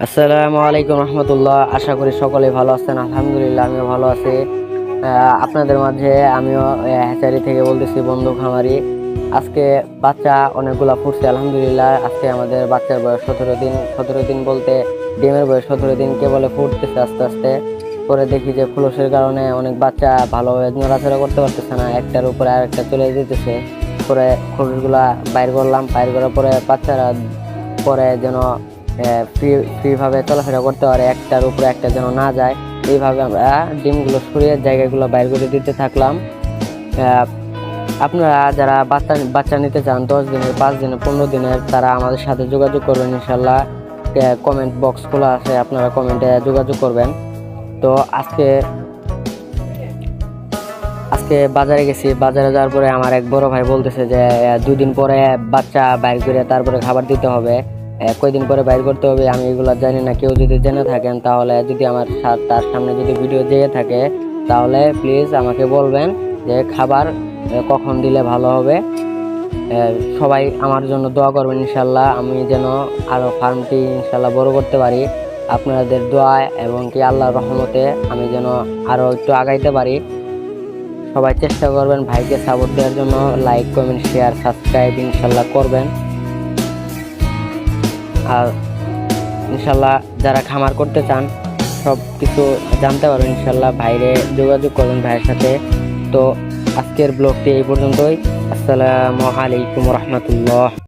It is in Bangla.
আসসালামু আলাইকুম রহমতুল্লাহ। আশা করি সকলে ভালো আছেন। আলহামদুলিল্লাহ আমিও ভালো আছি। আপনাদের মাঝে আমিও হ্যাচারি থেকে বলতেছি, বন্ধু খামারি। আজকে বাচ্চা অনেকগুলা ফুটছে আলহামদুলিল্লাহ। আজকে আমাদের বাচ্চার বয়স 17 দিন। 17 দিন বলতে ডিমের বয়স 17 দিন কেবলে ফুটতেছে আস্তে আস্তে। পরে দেখি যে খোলসের কারণে অনেক বাচ্চা ভালোভাবে নড়াচড়া করতে পারতেছে না, একটার উপরে আরেকটা চলে যেতেছে। পরে খোলসগুলা বাইর করলাম, বাইর করার পরে বাচ্চারা পরে যেন ফ্রি ভাবে চলাফেরা করতে পারে, একটার উপরে একটা যেন না যায়। এইভাবে আমরা ডিমগুলো সরিয়ে জায়গাগুলো বাইর করে দিতে থাকলাম। আপনারা যারা বাচ্চা নিতে চান 10 দিনের, 5 দিনের, 15 দিনের, তারা আমাদের সাথে যোগাযোগ করবেন ইনশাল্লাহ। কমেন্ট বক্স খোলা আছে, আপনারা কমেন্টে যোগাযোগ করবেন। তো আজকে আজকে বাজারে গেছি। বাজারে যাওয়ার পরে আমার এক বড় ভাই বলতেছে যে 2 দিন পরে বাচ্চা বাইর করে তারপরে খাবার দিতে হবে। কয়দিন পরে বাইর করতে হবে আমি এগুলো জানি না। কেউ যদি জেনে থাকেন, তাহলে যদি আমার তার সামনে যদি ভিডিও যেয়ে থাকে, তাহলে প্লিজ আমাকে বলবেন যে খাবার কখন দিলে ভালো হবে। সবাই আমার জন্য দোয়া করবেন ইনশাল্লাহ, আমি যেন আরো ফার্মটি ইনশাল্লাহ বড় করতে পারি। আপনাদের দোয়া এবং কি আল্লাহর রহমতে আমি যেন আরো একটু আগাইতে পারি। সবাই চেষ্টা করবেন ভাইকে সাপোর্ট দেওয়ার জন্য। লাইক, কমেন্ট, শেয়ার, সাবস্ক্রাইব ইনশাল্লাহ করবেন। আর ইনশাল্লাহ যারা খামার করতে চান সব কিছু জানতে পারবেন ইনশাল্লাহ, ভাইরে যোগাযোগ করবেন ভাইয়ের সাথে। তো আজকের ব্লগটি এই পর্যন্তই। আসসালামু আলাইকুম রহমতুল্লাহ।